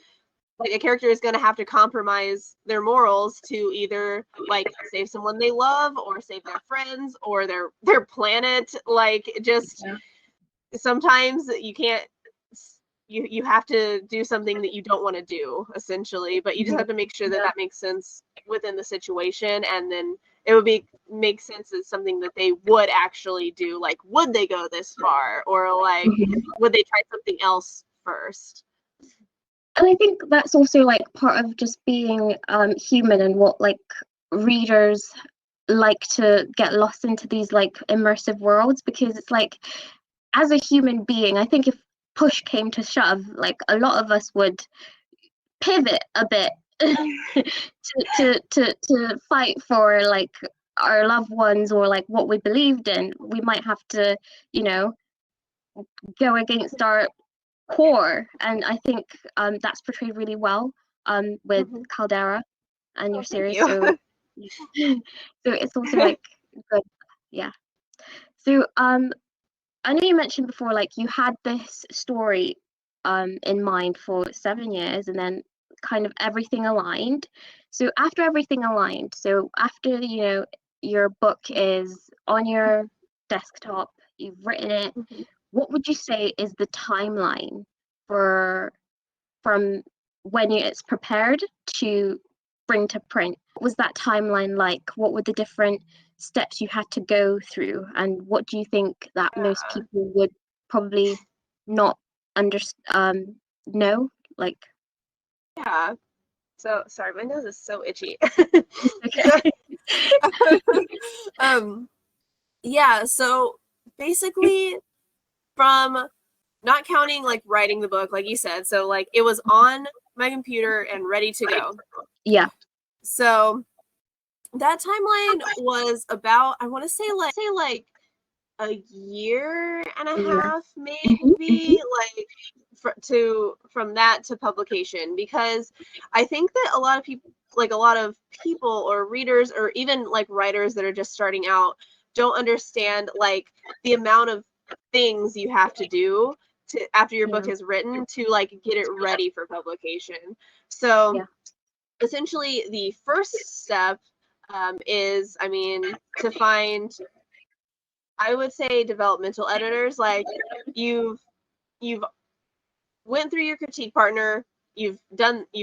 S2: like, a character is going to have to compromise their morals to either like save someone they love or save their friends or their planet. Like, just sometimes you can't, you have to do something that you don't want to do, essentially, but you just have to make sure that that makes sense within the situation, and then it would make sense as something that they would actually do. Like, would they go this far, or like would they try something else first?
S1: And I think that's also like part of just being human, and what like readers like to get lost into these like immersive worlds, because it's like, as a human being, I think if push came to shove, like a lot of us would pivot a bit to fight for like our loved ones, or like what we believed in. We might have to, you know, go against our core, and I think that's portrayed really well with Caldera and your series.
S2: You.
S1: So so it's also like good. Yeah. So I know you mentioned before, like you had this story in mind for 7 years, and then kind of everything aligned. So after everything aligned, so after, you know, your book is on your desktop, you've written it, what would you say is the timeline for from when it's prepared to bring to print? What was that timeline like? What were the different steps you had to go through, and what do you think that most people would probably not know? Like,
S2: Yeah. So sorry, my nose is so itchy.
S1: okay.
S2: Yeah, so basically, from not counting like writing the book, like you said, so like it was on my computer and ready to go.
S1: Yeah.
S2: So that timeline was about, I want to say like a year and a half, maybe, like from that to publication, because I think that a lot of people or readers or even like writers that are just starting out don't understand like the amount of things you have to do to, after your book is written, to like get it ready for publication. So essentially the first step is, I mean, to find, I would say, developmental editors. Like, you've went through your critique partner, you've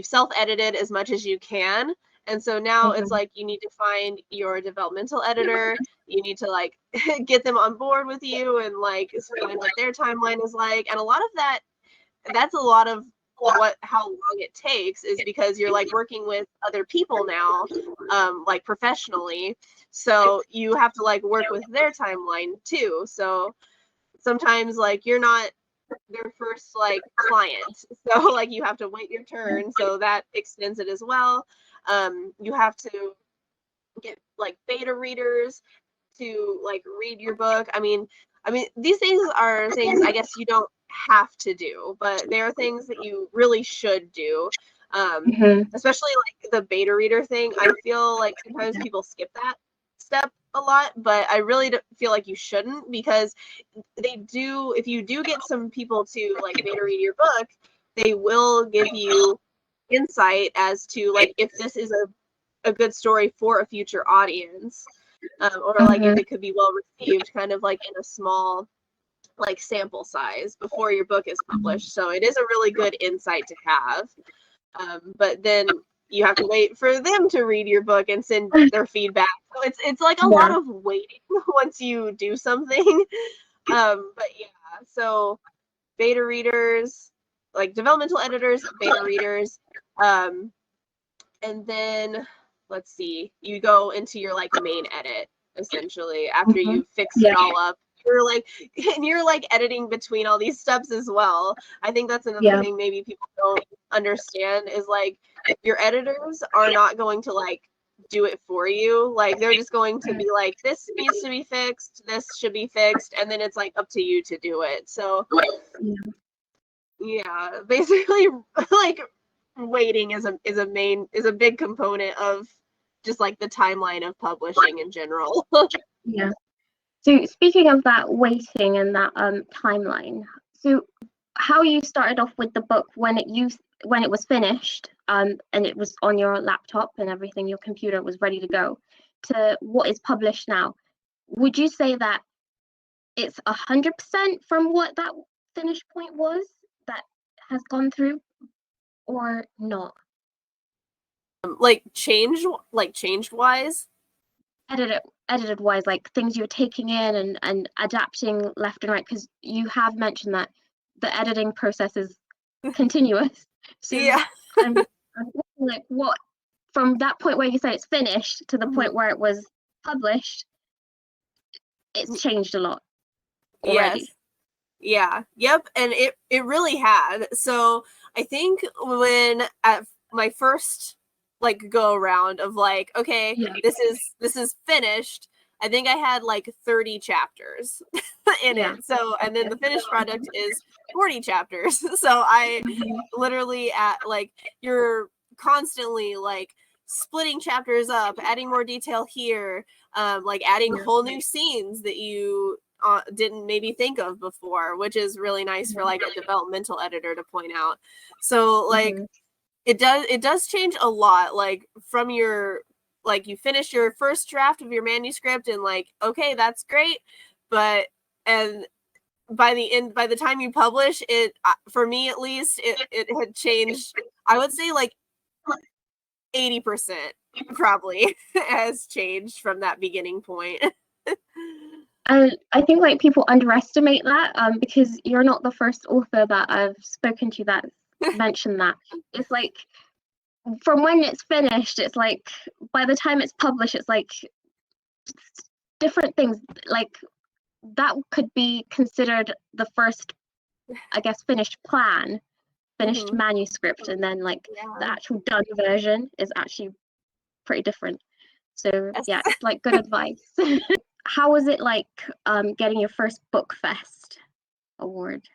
S2: self-edited as much as you can, and so now it's like you need to find your developmental editor. You need to like get them on board with you and like find what their timeline is like. And a lot of that's a lot of how long it takes is because you're like working with other people now, like professionally. So you have to like work with their timeline too. So sometimes like you're not their first like client. So like you have to wait your turn. So that extends it as well. You have to get like beta readers to like read your book. I mean these things are things I guess you don't have to do, but they are things that you really should do. Especially like the beta reader thing. I feel like sometimes people skip that step a lot, but I really feel like you shouldn't, because they do, if you do get some people to like beta read your book, they will give you insight as to like if this is a good story for a future audience, or like if it could be well received, kind of like in a small like sample size before your book is published. So it is a really good insight to have. But then you have to wait for them to read your book and send their feedback. So it's like a lot of waiting once you do something. But yeah, so beta readers, like developmental editors, beta readers, and then let's see, you go into your like main edit essentially after you fix it all up. You're like editing between all these steps as well. I think that's another thing maybe people don't understand is like your editors are not going to like do it for you. Like they're just going to be like, this needs to be fixed, this should be fixed, and then it's like up to you to do it. So yeah, basically like waiting is a big component of just like the timeline of publishing in general.
S1: Yeah. So speaking of that waiting and that timeline, so how you started off with the book when it was finished, and it was on your laptop and everything, your computer was ready to go, to what is published now, would you say that it's 100% from what that finished point was that has gone through, or not?
S2: Like changed wise?
S1: Edited wise, like things you're taking in and adapting left and right, because you have mentioned that the editing process is continuous. So
S2: yeah.
S1: I'm like, what, from that point where you say it's finished to the point where it was published, it's changed a lot already.
S2: Yes. Yeah. Yep. And it really had. So I think when at my first like go around of like, okay, this is finished, I think I had like 30 chapters in it. So and then the finished product is 40 chapters. So I literally at like you're constantly like splitting chapters up, adding more detail here, like adding whole new scenes that you didn't maybe think of before, which is really nice for like a developmental editor to point out. So like it does change a lot, like from your like you finish your first draft of your manuscript and like, okay, that's great, but and by the time you publish it, for me at least, it had changed, I would say like 80% probably has changed from that beginning point.
S1: And I think like people underestimate that, because you're not the first author that I've spoken to that mentioned that. It's like from when it's finished, it's like by the time it's published, it's like different things. Like that could be considered the first, I guess, finished manuscript, and then like the actual done version is actually pretty different. So yeah, it's like good advice. How was it like getting your first book fest award?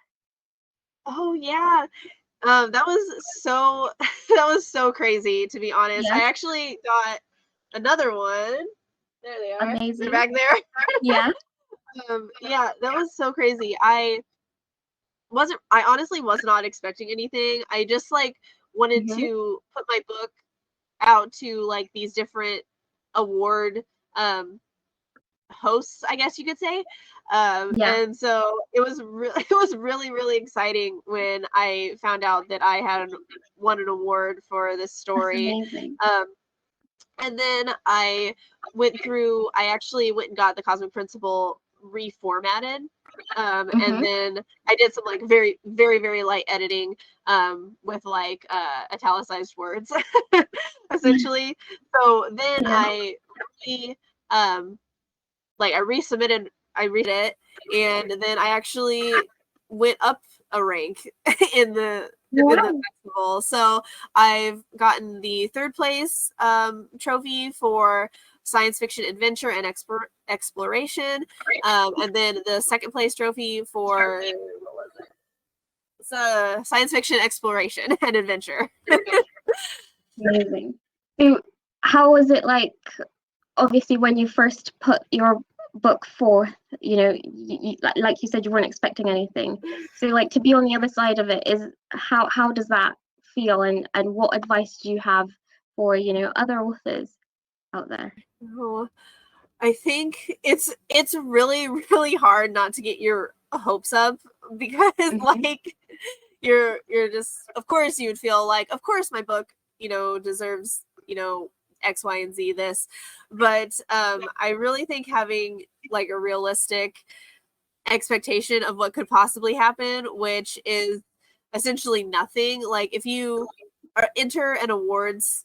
S2: Oh yeah. That was so crazy, to be honest. I actually got another one. There they are.
S1: Amazing.
S2: They're back there.
S1: Yeah.
S2: Yeah, that was so crazy. I honestly was not expecting anything. I just like wanted to put my book out to like these different award hosts, I guess you could say. And so it was really exciting when I found out that I had won an award for this story. And then I actually went and got the Cosmic Principle reformatted And then I did some like very, very, very light editing with like italicized words, essentially. So then I resubmitted, I read it, and then I actually went up a rank in the festival. So I've gotten the third place trophy for science fiction adventure and exploration, and then the second place trophy for science fiction exploration and adventure.
S1: Amazing. So how was it like, obviously when you first put your book forth, you like you said, you weren't expecting anything, so like to be on the other side of it, is how does that feel, and what advice do you have for other authors out there?
S2: Oh, I think it's really, really hard not to get your hopes up, because like you're just, of course you would feel like, of course my book deserves X, Y, and Z this, but I really think having like a realistic expectation of what could possibly happen, which is essentially nothing. Like if you enter an awards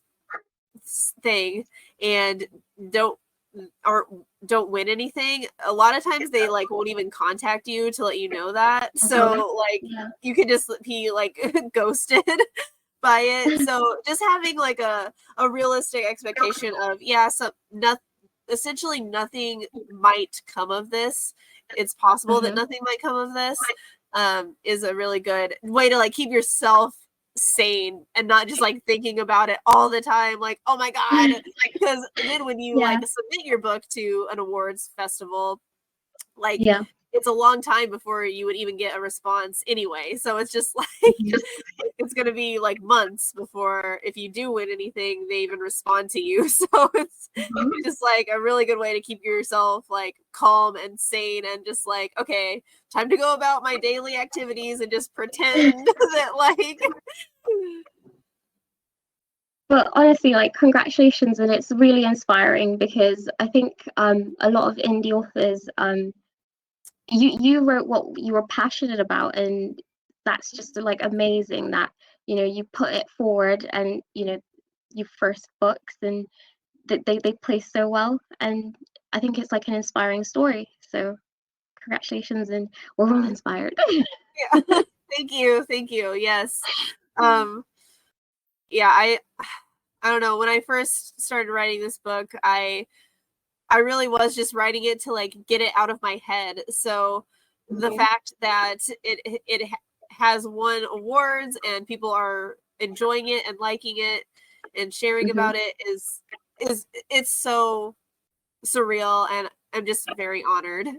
S2: thing and don't win anything, a lot of times they like won't even contact you to let you know that. So like you could just be like ghosted by it. So just having like a realistic expectation of essentially nothing might come of this. It's possible that nothing might come of this, is a really good way to like keep yourself sane and not just like thinking about it all the time, like, oh my god, because then when you like submit your book to an awards festival, like it's a long time before you would even get a response anyway. So it's just like it's gonna be like months before, if you do win anything, they even respond to you. So it's just like a really good way to keep yourself like calm and sane, and just like, okay, time to go about my daily activities and just pretend that like.
S1: But honestly, like, congratulations, and it's really inspiring, because I think a lot of indie authors, you wrote what you were passionate about, and that's just like amazing that you put it forward, and your first books, and they place so well, and I think it's like an inspiring story. So congratulations, and we're all inspired.
S2: Yeah. Thank you. Yes. Yeah, I don't know, when I first started writing this book, I really was just writing it to like get it out of my head. So the fact that it has won awards and people are enjoying it and liking it and sharing about it is it's so surreal, and I'm just very honored.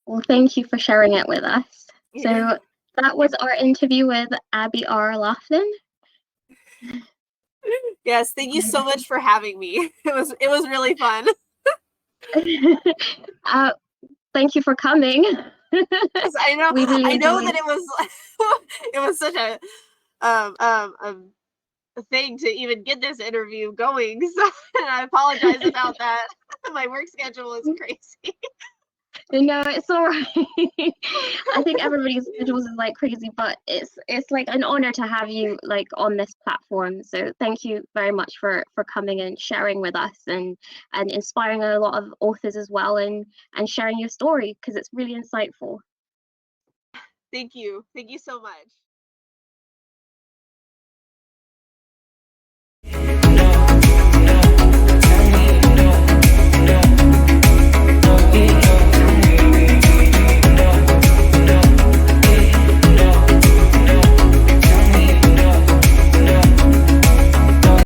S1: Well, thank you for sharing it with us.
S2: Yeah.
S1: So that was our interview with Abby R Laughlin.
S2: Yes, thank you so much for having me. It was really fun.
S1: Thank you for coming.
S2: I know.
S1: Really
S2: I know
S1: enjoyed.
S2: that it was such a thing to even get this interview going. So and I apologize about that. My work schedule is crazy.
S1: No, it's all right. I think everybody's schedules is like crazy, but it's like an honor to have you like on this platform. So thank you very much for coming and sharing with us, and inspiring a lot of authors as well, and sharing your story, because it's really insightful.
S2: Thank you so much.